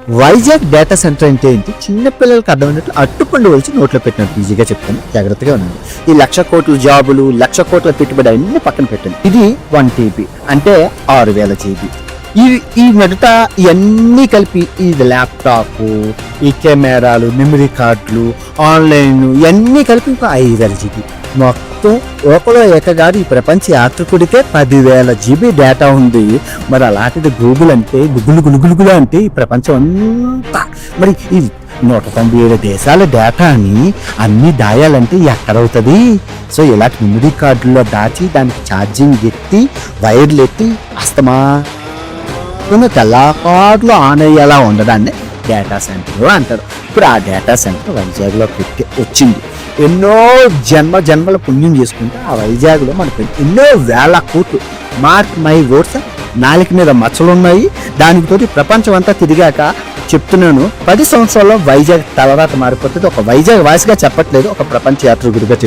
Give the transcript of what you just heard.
Vizag data centre అంటే ఏంటి? చిన్నపిల్లలకి అర్థమైనట్లు అట్టుపండు వలిచి నోట్లో పెట్టినట్టు ఈజీగా చెప్తాను, జాగ్రత్తగా ఉండండి. ఈ 1,00,000 కోట్ల జాబులు, 1,00,000 కోట్ల పెట్టుబడి అన్ని పక్కన పెట్టండి. ఇది 1 TB అంటే 6,000 GB. ఈ మిగతా ఇవన్నీ కలిపి ఇది ల్యాప్టాప్, ఈ కెమెరాలు, మెమరీ కార్డులు, ఆన్లైన్ ఇవన్నీ కలిపి ఇంకా 5,000 GB. మొత్తం ఒకలో ఏకగాడు ఈ ప్రపంచ యాత్రికుడికే 10,000 GB డేటా ఉంది. మరి అలాంటిది గూగుల్ అంటే గుగులు అంటే ఈ ప్రపంచం అంతా, మరి ఈ 197 దేశాల డేటాని అన్ని దాయాలంటే ఎక్కడవుతుంది? సో ఇలాంటి మెమరీ కార్డుల్లో దాచి దానికి ఛార్జింగ్ ఎత్తి వైర్లు ఎత్తి అస్తమా తెల్లకారులు ఆన్ అయ్యేలా ఉండడాన్ని డేటా సెంటర్ అంటారు. ఇప్పుడు ఆ డేటా సెంటర్ వైజాగ్లో పెట్టి వచ్చింది. ఎన్నో జన్మల పుణ్యం చేసుకుంటే ఆ వైజాగ్లో మనకు ఎన్నో వేల కోట్లు, మార్క్ మై వర్డ్స్, నాలుక మీద మచ్చలు ఉన్నాయి. దానితోటి ప్రపంచం అంతా తిరిగాక చెప్తున్నాను, 10 సంవత్సరాల్లో వైజాగ్ తలరాత మారిపోతుంది. ఒక వైజాగ్ వాసిగా చెప్పట్లేదు, ఒక ప్రపంచ యాత్రికుడిగా చెప్తున్నాను.